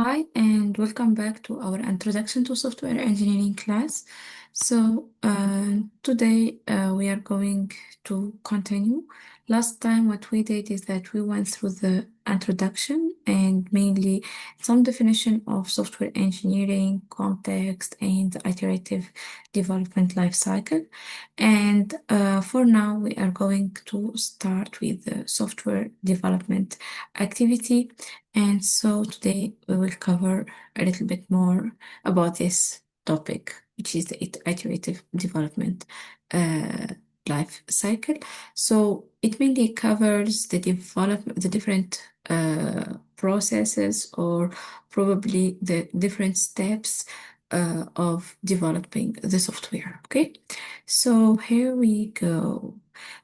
Hi, and welcome back to our Introduction to Software Engineering class. Today we are going to continue. Last time, what we did is that we went through the introduction and mainly some definition of software engineering, context, and the iterative development lifecycle. And for now, we are going to start with the software development activity. And so today we will cover a little bit more about this topic, which is the iterative development uh, life cycle. So it mainly covers the different processes or probably the different steps of developing the software. Okay, so here we go.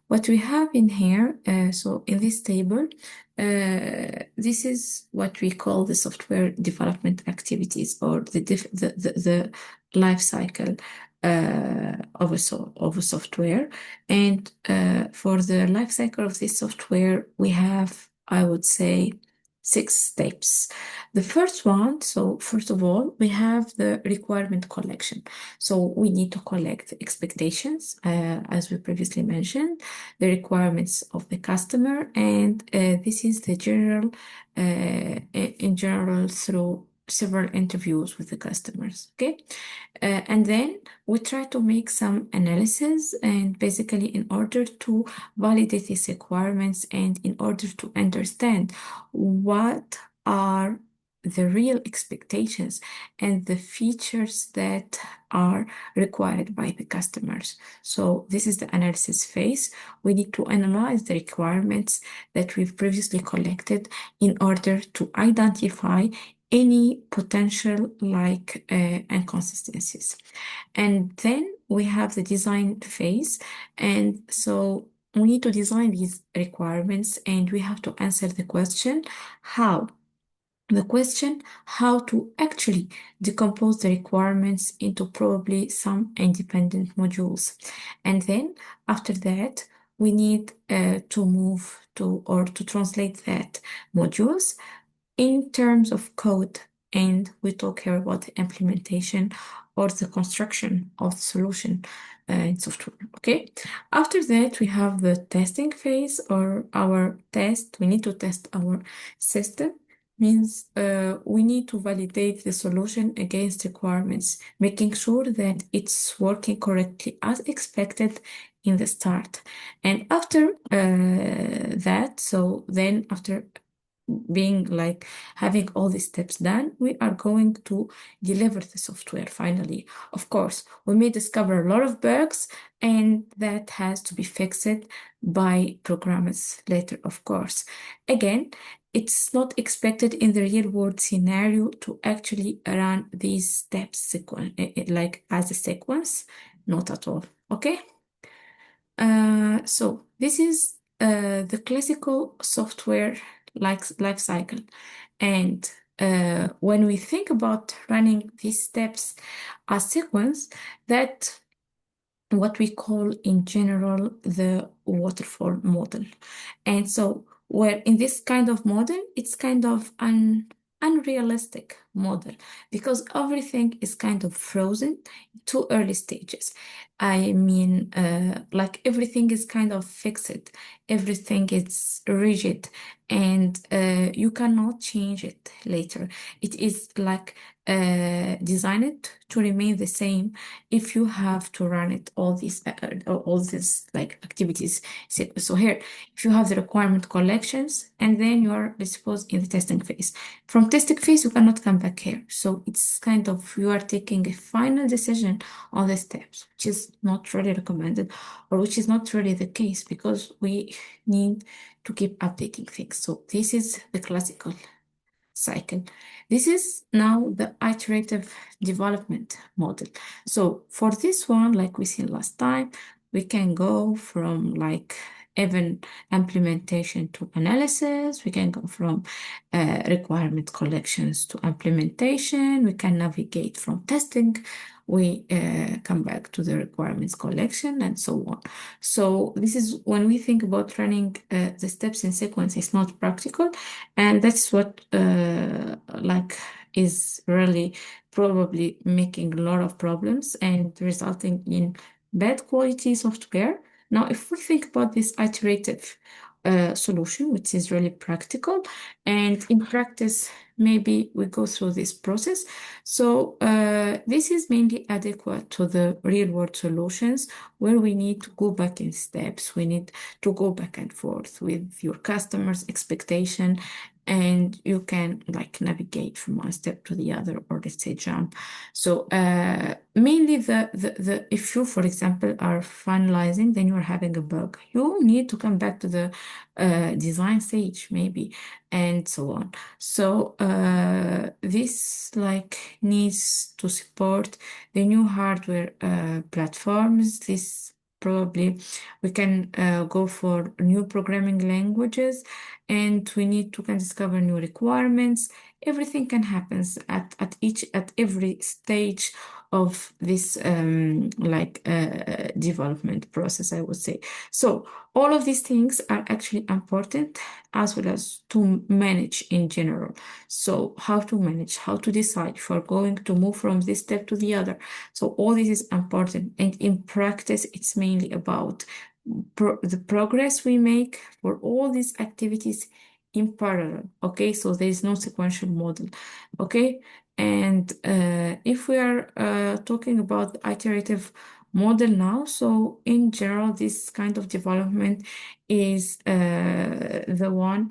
What we have in here, so in this table, this is what we call the software development activities or the life cycle of a software. And for the life cycle of this software, we have, I would say, 6 steps. The first one, so first of all, we have the requirement collection. So we need to collect expectations, as we previously mentioned, the requirements of the customer, and this is the general, in general, through several interviews with the customers. Okay, and then we try to make some analysis, and basically, in order to validate these requirements and in order to understand what are the real expectations and the features that are required by the customers. So this is the analysis phase. We need to analyze the requirements that we've previously collected in order to identify any potential inconsistencies. And then we have the design phase. And so we need to design these requirements and we have to answer the question, how? The question, how to actually decompose the requirements into probably some independent modules. And then after that, we need to move to or to translate that modules in terms of code. And we talk here about the implementation or the construction of the solution in software. Okay. After that, we have the testing phase or our test. We need to test our system. Means we need to validate the solution against requirements, making sure that it's working correctly as expected in the start. And after that, so then after being like having all these steps done, we are going to deliver the software finally. Of course, we may discover a lot of bugs and that has to be fixed by programmers later, of course. Again, it's not expected in the real world scenario to actually run these steps like as a sequence, not at all. Okay. So this is the classical software life cycle. And when we think about running these steps as sequence, that what we call in general the waterfall model. And so where in this kind of model, it's kind of an unrealistic model because everything is kind of frozen to early stages. I mean, like everything is kind of fixed, everything is rigid, and you cannot change it later. It is like designed to remain the same if you have to run it all these like activities. So here, if you have the requirement collections, and then you are, let's suppose, in the testing phase. From testing phase, you cannot come back here. So it's kind of you are taking a final decision on the steps, which is not really recommended, or which is not really the case because we need to keep updating things. So this is the classical cycle. This is now the iterative development model. So for this one, like we seen last time, we can go from like even implementation to analysis. We can go from requirement collections to implementation. We can navigate from testing we come back to the requirements collection and so on. So this is when we think about running the steps in sequence, it's not practical, and that's what like is really probably making a lot of problems and resulting in bad quality software. Now, if we think about this iterative solution, which is really practical, and in practice, maybe we go through this process. So this is mainly adequate to the real world solutions where we need to go back in steps. We need to go back and forth with your customers' expectation, and you can like navigate from one step to the other, or let's say jump. So mainly the if you, for example, are finalizing, then you're having a bug. You need to come back to the design stage maybe, and so on. So this like needs to support the new hardware platforms. This probably we can go for new programming languages, and we need to can discover new requirements. Everything can happen at every stage of this development process, I would say. So all of these things are actually important, as well as to manage in general. So how to manage, how to decide if we're going to move from this step to the other. So all this is important. And in practice, it's mainly about the progress we make for all these activities in parallel. Okay, so there is no sequential model. Okay, and if we are talking about the iterative model now, so in general, this kind of development is the one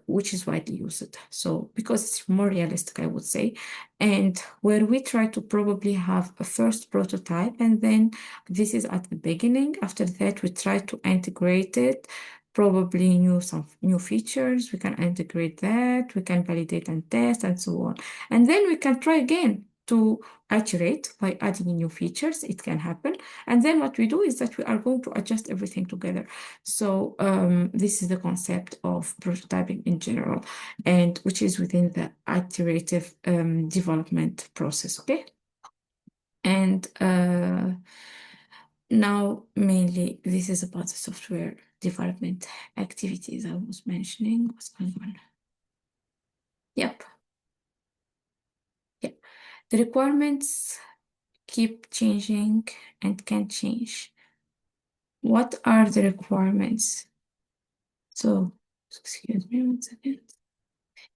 which is widely used. So because it's more realistic, I would say, and where we try to probably have a first prototype, and then this is at the beginning. After that, we try to integrate it, probably some new features. We can integrate that, we can validate and test, and so on. And then we can try again to iterate by adding new features. It can happen. And then what we do is that we are going to adjust everything together. So this is the concept of prototyping in general, and which is within the iterative development process. Okay. And now mainly this is about the software development activities I was mentioning. What's going on? Yep. Yep. The requirements keep changing and can change. What are the requirements? So, excuse me one second.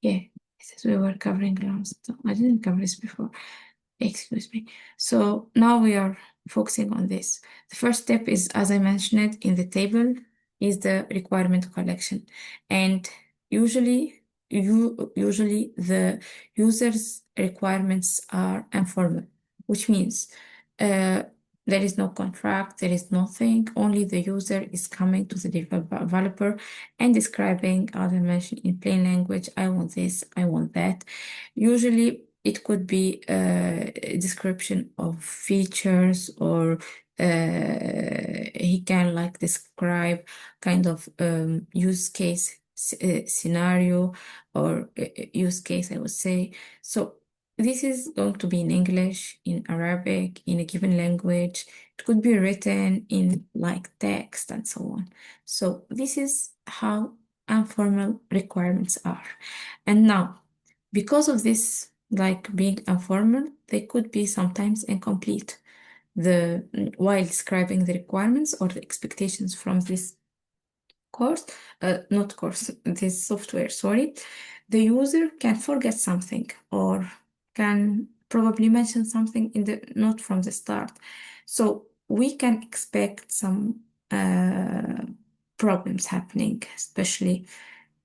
Yeah, this is we were covering around. So I didn't cover this before. Excuse me. So now we are focusing on this. The first step is, as I mentioned in the table, is the requirement collection. And usually the user's requirements are informal, which means there is no contract, there is nothing, only the user is coming to the developer and describing, as I mentioned, in plain language, I want this, I want that. Usually it could be a description of features, or he can like describe kind of use case scenario, or use case, I would say. So this is going to be in English, in Arabic, in a given language. It could be written in like text and so on. So this is how informal requirements are. And now, because of this, like being informal, they could be sometimes incomplete. While describing the requirements or the expectations from this this software, sorry, the user can forget something, or can probably mention something in the not from the start. So we can expect some problems happening, especially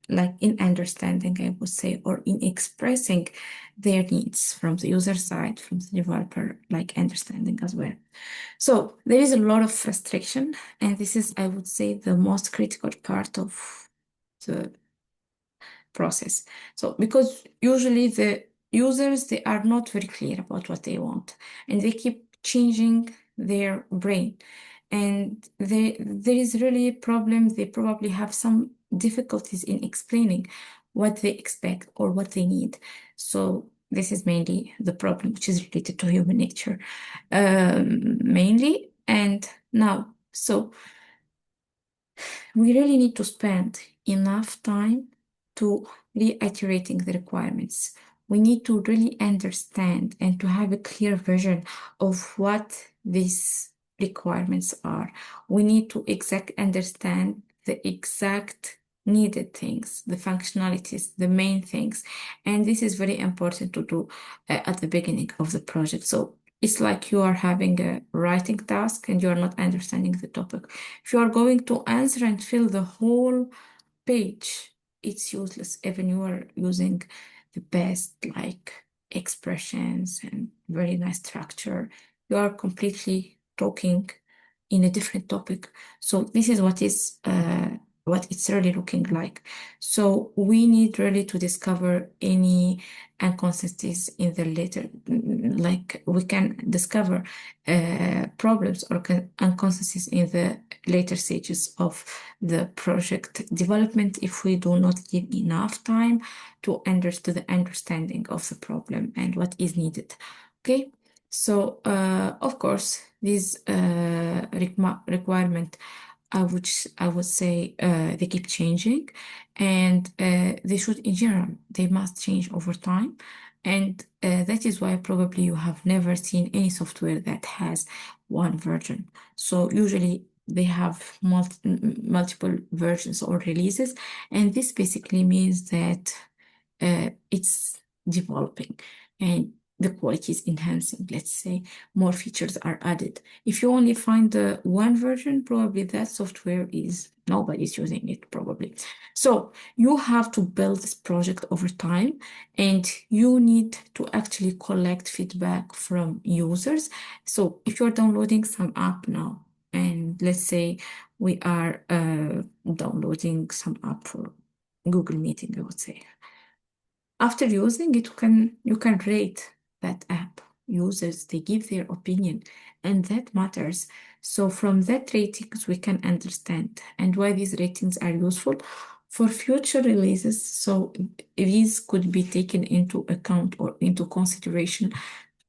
like in understanding, I would say, or in expressing their needs from the user side, from the developer, like understanding as well. So there is a lot of frustration, and this is, I would say, the most critical part of the process. So because usually the users, they are not very clear about what they want, and they keep changing their brain. And there is really a problem. They probably have some difficulties in explaining what they expect or what they need. So this is mainly the problem, which is related to human nature, mainly. And now, so we really need to spend enough time to reiterating the requirements. We need to really understand and to have a clear vision of what these requirements are. We need to understand the exact needed things, the functionalities, the main things. And this is very important to do at the beginning of the project. So it's like you are having a writing task and you are not understanding the topic. If you are going to answer and fill the whole page, it's useless. Even you are using the best like expressions and very nice structure, you are completely talking in a different topic. So this is what it's really looking like. So we need really to discover any inconsistencies in the later, like we can discover problems or inconsistencies in the later stages of the project development if we do not give enough time to understand the understanding of the problem and what is needed. Okay, so of course these requirement I would say they keep changing, and they should in general they must change over time, and that is why probably you have never seen any software that has one version. So usually they have multiple versions or releases, and this basically means that it's developing and the quality is enhancing. Let's say more features are added. If you only find the one version, probably that software is nobody's using it probably. So you have to build this project over time, and you need to actually collect feedback from users. So if you're downloading some app now, and let's say we are downloading some app for Google Meeting, I would say. After using it, you can rate that app. Users, they give their opinion, and that matters. So from that ratings, we can understand and why these ratings are useful for future releases. So these could be taken into account or into consideration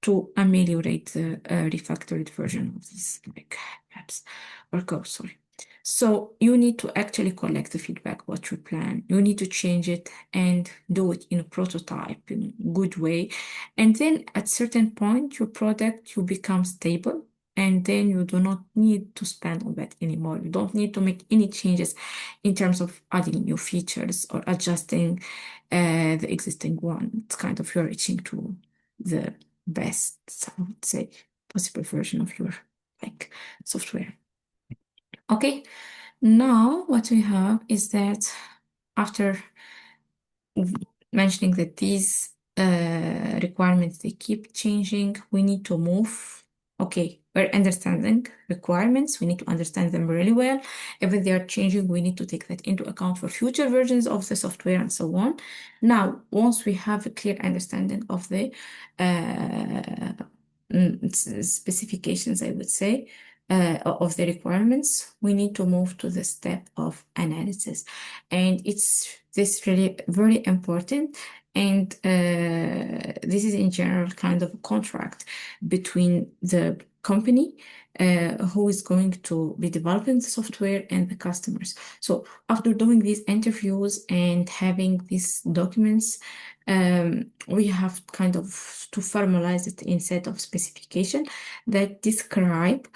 to ameliorate the refactored version of these like apps or code, sorry. So you need to actually collect the feedback, what you plan. You need to change it and do it in a prototype in a good way. And then at certain point, your product, you become stable. And then you do not need to spend on that anymore. You don't need to make any changes in terms of adding new features or adjusting the existing one. It's kind of you're reaching to the best, I would say, possible version of your like software. Okay, now what we have is that after mentioning that these requirements, they keep changing, we need to move. Okay, we're understanding requirements. We need to understand them really well. If they are changing, we need to take that into account for future versions of the software and so on. Now, once we have a clear understanding of the specifications, I would say, of the requirements, we need to move to the step of analysis. And it's this really very important. And this is in general kind of a contract between the company who is going to be developing the software and the customers. So after doing these interviews and having these documents, we have kind of to formalize it in set of specification that describe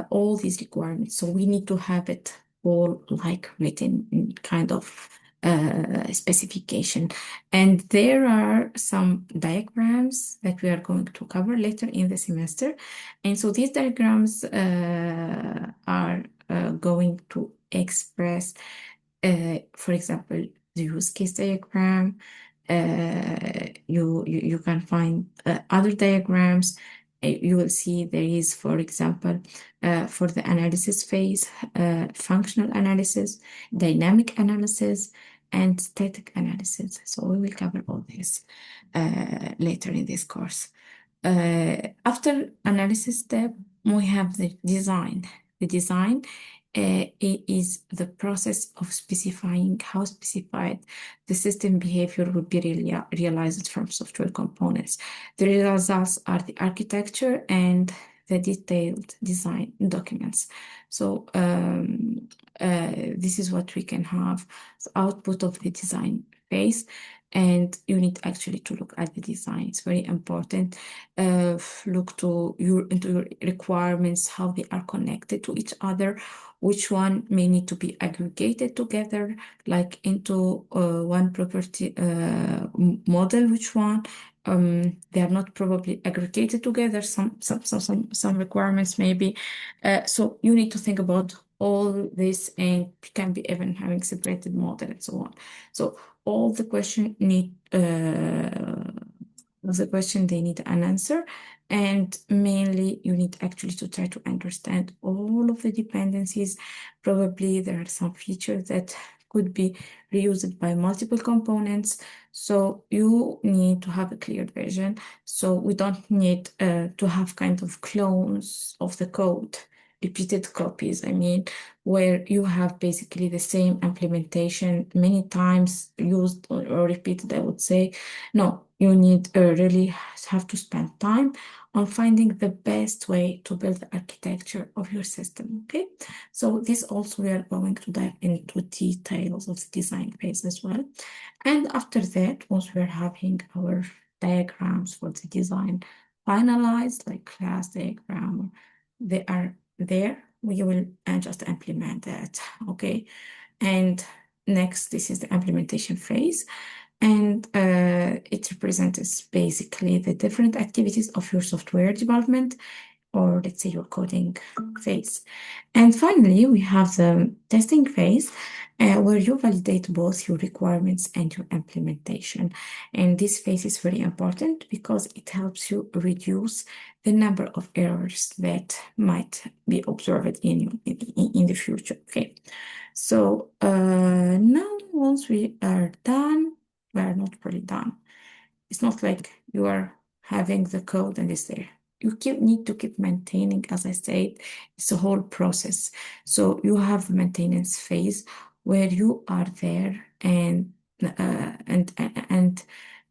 all these requirements. So we need to have it all like written in kind of specification. And there are some diagrams that we are going to cover later in the semester. And so these diagrams are going to express, for example, the use case diagram. You can find other diagrams. You will see there is, for example, for the analysis phase, functional analysis, dynamic analysis, and static analysis. So we will cover all this later in this course. After analysis step, we have the design. The design it is the process of specifying how specified the system behavior will be realized from software components. The results are the architecture and the detailed design documents. So this is what we can have, the output of the design phase. And you need actually to look at the design. It's very important. Look into your requirements, how they are connected to each other, which one may need to be aggregated together, like into one property model, which one. They are not probably aggregated together. Some requirements maybe. So you need to think about all this, and can be even having separated model and so on. So all the question they need an answer, and mainly you need actually to try to understand all of the dependencies. Probably there are some features that could be reused by multiple components, so you need to have a clear vision. So we don't need to have kind of clones of the code, repeated copies, I mean, where you have basically the same implementation many times used or repeated, I would say. No, you need really have to spend time on finding the best way to build the architecture of your system, okay? So this also we are going to dive into details of the design phase as well. And after that, once we're having our diagrams for the design finalized, like class diagram, they are there, we will just implement that, okay? And next, this is the implementation phase. And it represents basically the different activities of your software development, or let's say your coding phase. And finally, we have the testing phase, where you validate both your requirements and your implementation. And this phase is very important because it helps you reduce the number of errors that might be observed in the future. Okay, so now once we are done, we are not really done. It's not like you are having the code and it's there. You need to keep maintaining, as I said, it's a whole process. So you have the maintenance phase where you are there and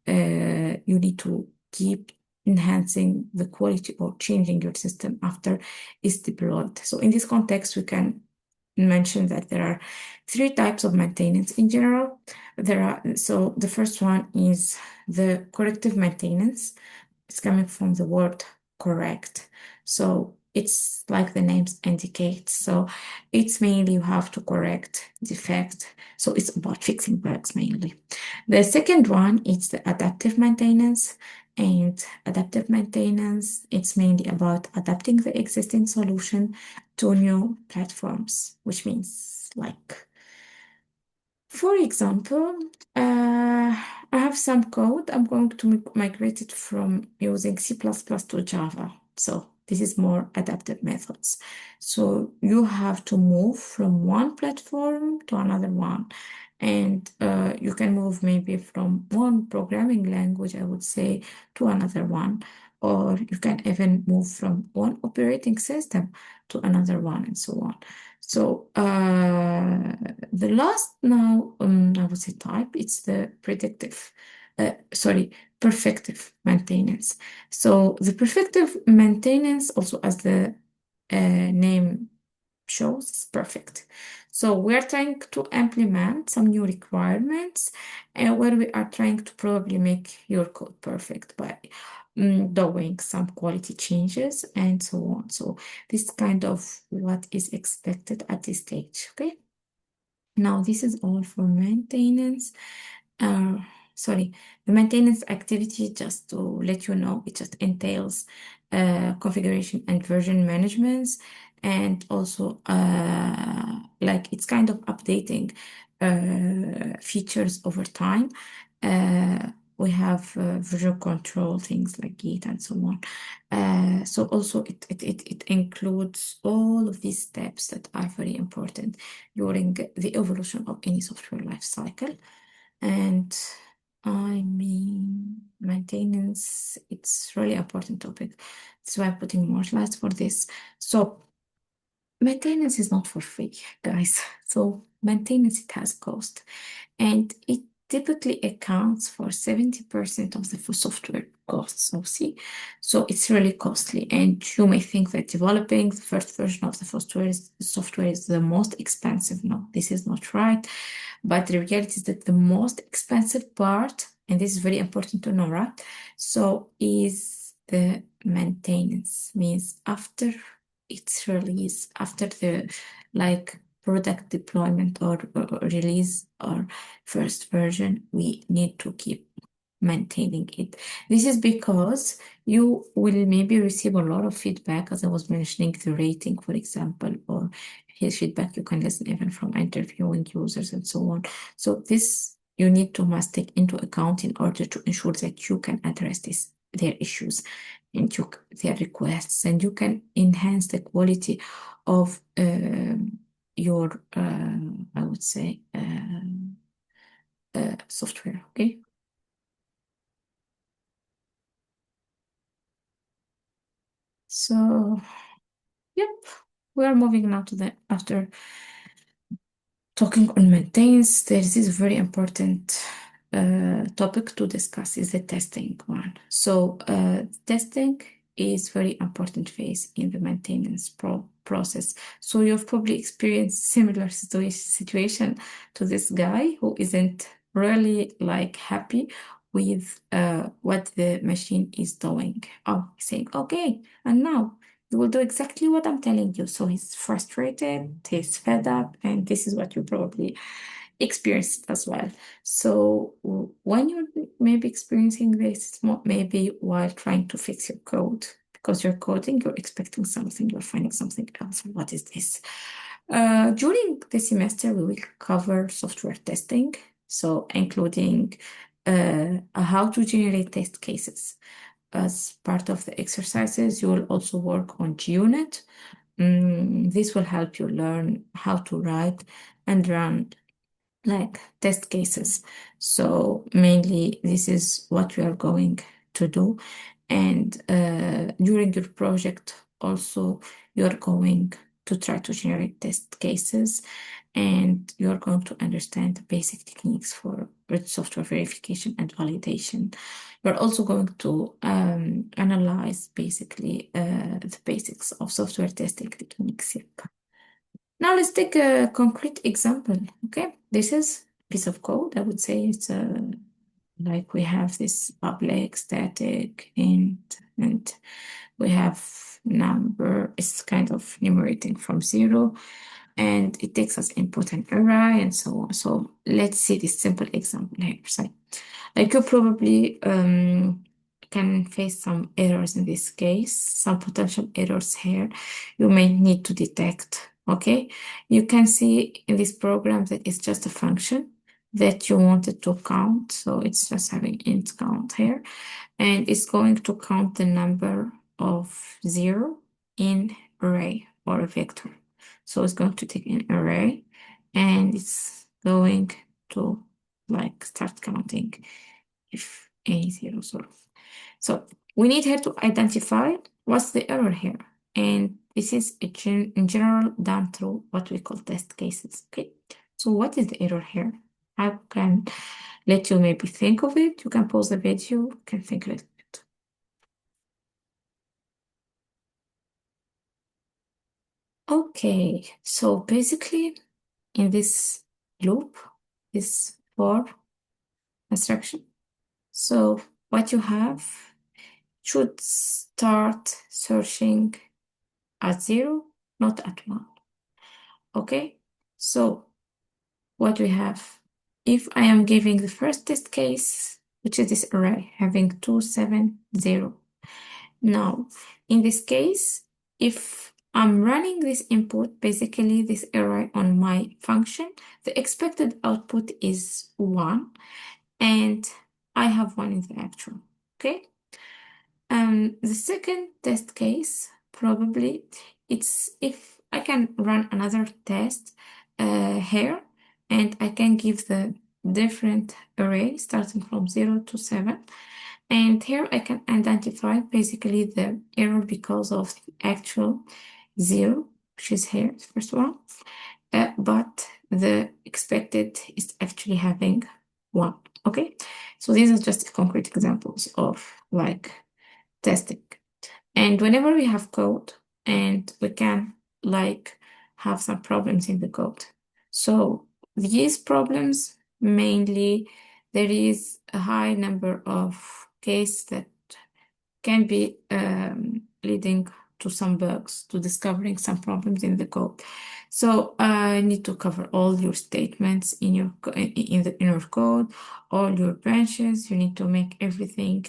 you need to keep enhancing the quality or changing your system after it's deployed. So in this context, we can mention that there are three types of maintenance in general. So the first one is the corrective maintenance. It's coming from the word correct. So it's like the names indicate. So it's mainly you have to correct defect. So it's about fixing bugs mainly. The second one is the adaptive maintenance. And adaptive maintenance, it's mainly about adapting the existing solution to new platforms, which means like, for example, I have some code. I'm going to migrate it from using C++ to Java. So this is more adaptive methods. So you have to move from one platform to another one. And you can move maybe from one programming language, I would say, to another one. Or you can even move from one operating system to another one, and so on. So the last now, I would say type, it's the perfective maintenance. So the perfective maintenance, also as the name shows, is perfect. So we're trying to implement some new requirements, where we are trying to probably make your code perfect by doing some quality changes and so on. So this kind of what is expected at this stage, okay? Now this is all for maintenance. The maintenance activity, just to let you know, it just entails configuration and version management, and also like it's kind of updating features over time. We have version control, things like Git and so on. So also it includes all of these steps that are very important during the evolution of any software lifecycle. And I mean, maintenance, it's really important topic. That's why I'm putting more slides for this. So Maintenance is not for free, guys. So maintenance, it has cost, and it typically accounts for 70% of the full software costs. So see, so it's really costly. And you may think that developing the first version of the software is the most expensive. No, this is not right. But the reality is that the most expensive part, and this is very important to know, right? So is the maintenance, means after its release, after the like product deployment or release or first version, we need to keep maintaining it. This is because you will maybe receive a lot of feedback, as I was mentioning, the rating, for example, or his feedback you can listen even from interviewing users and so on. So this you need to must take into account in order to ensure that you can address their issues and their requests, and you can enhance the quality of your, I would say, software. Okay. So, yep, we are moving now to the after talking on maintenance. There is this very important topic to discuss is the testing one. So, testing is very important phase in the maintenance process. So you've probably experienced similar situation to this guy who isn't really like happy with what the machine is doing. Oh, saying, okay, and now you will do exactly what I'm telling you. So he's frustrated, he's fed up, and this is what you probably experienced as well. So when you're maybe experiencing this, maybe while trying to fix your code, because you're coding, you're expecting something, you're finding something else. What is this? During the semester, we will cover software testing, so including how to generate test cases. As part of the exercises, you will also work on GUnit. This will help you learn how to write and run like test cases. So mainly this is what we are going to do. And during your project also, you're going to try to generate test cases, and you're going to understand the basic techniques for software verification and validation. You're also going to analyze basically the basics of software testing techniques. Yep. Now let's take a concrete example. Okay, this is a piece of code. I would say it's like we have this public static int, and we have number. It's kind of numerating from 0, and it takes as input an array and so on. So let's see this simple example here. So, like you probably can face some errors in this case, some potential errors here you may need to detect. Okay, you can see in this program that it's just a function that you wanted to count. So it's just having int count here, and it's going to count the number of 0 in array or a vector. So it's going to take an array, and it's going to like start counting if any zeros or so we need here to identify what's the error here. And this is in general done through what we call test cases. Okay, so what is the error here? I can let you maybe think of it. You can pause the video, you can think a little bit. Okay, so basically in this loop, this for instruction, so what you have should start searching at 0, not at 1. Okay, so what we have, if I am giving the first test case, which is this array having 2, 7, 0. Now, in this case, if I'm running this input, basically this array on my function, the expected output is 1, and I have 1 in the actual. Okay. The second test case, probably it's if I can run another test here, and I can give the different array starting from 0 to 7. And here I can identify basically the error because of the actual 0 which is here, the first one. But the expected is actually having one. Okay, so these are just concrete examples of like testing. And whenever we have code and we can like have some problems in the code. So these problems mainly there is a high number of cases that can be leading to some bugs, to discovering some problems in the code. So I need to cover all your statements in your in your code, all your branches. You need to make everything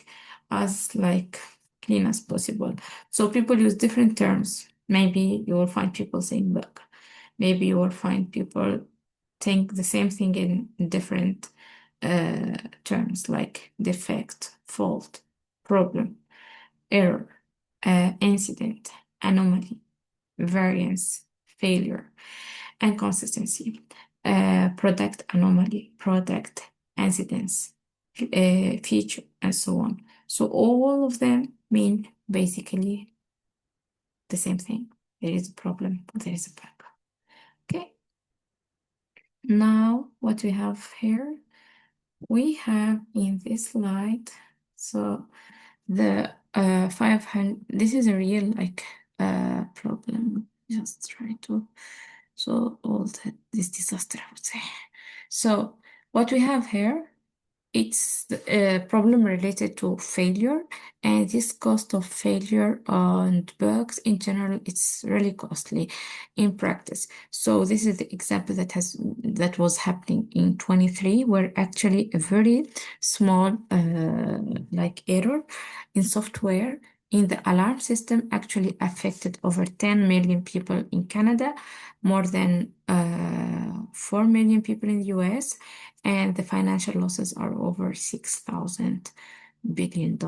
as like clean as possible. So people use different terms. Maybe you will find people saying bug. Maybe you will find people think the same thing in different terms like defect, fault, problem, error, incident, anomaly, variance, failure, and consistency, product anomaly, product incidence, feature, and so on. So all of them mean basically the same thing. There is a problem, there is a bug. Okay. Now what we have here, we have in this slide, so the 500, this is a real like problem. Just try to so all this disaster, I would say. So what we have here, it's a problem related to failure, and this cost of failure and bugs in general, it's really costly in practice. So this is the example that was happening in 23, where actually a very small like error in software in the alarm system actually affected over 10 million people in Canada, more than 4 million people in the US, and the financial losses are over $6,000 billion.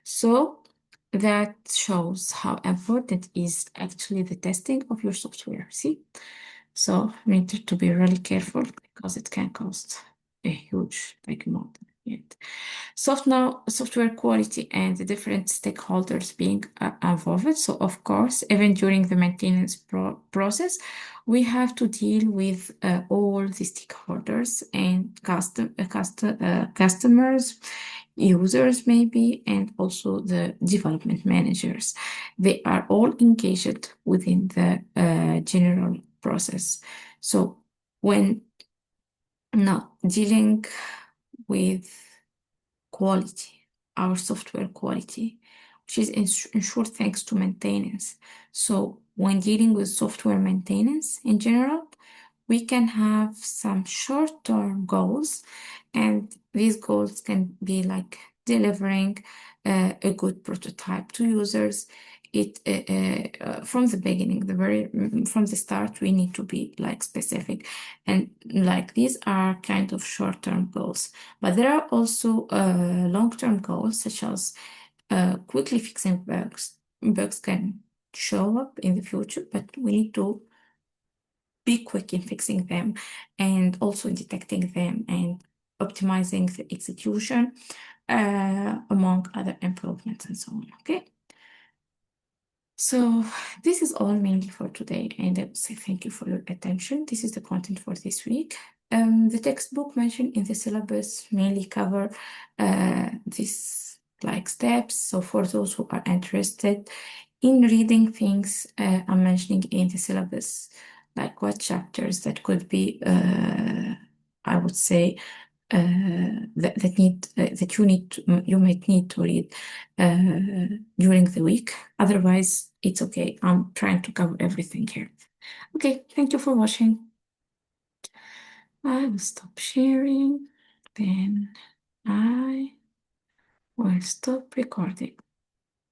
So that shows how important is actually the testing of your software. See? So we need to be really careful because it can cost a huge like amount. Software quality and the different stakeholders being involved. So of course, even during the maintenance process, we have to deal with all the stakeholders and customers, users maybe, and also the development managers. They are all engaged within the general process. So when now dealing with quality, our software quality, which is ensured thanks to maintenance. So when dealing with software maintenance in general, we can have some short-term goals, and these goals can be like delivering a good prototype to users. From the beginning, from the start, we need to be like specific, and like these are kind of short-term goals. But there are also long-term goals, such as quickly fixing bugs. Bugs can show up in the future, but we need to be quick in fixing them and also detecting them and optimizing the execution, among other improvements and so on. Okay. So this is all mainly for today, and I would say thank you for your attention. This is the content for this week. The textbook mentioned in the syllabus mainly cover these like steps. So for those who are interested in reading things I'm mentioning in the syllabus, like what chapters that could be, I would say, you might need to read during the week. Otherwise, it's okay. I'm trying to cover everything here. Okay, thank you for watching. I will stop sharing, then I will stop recording.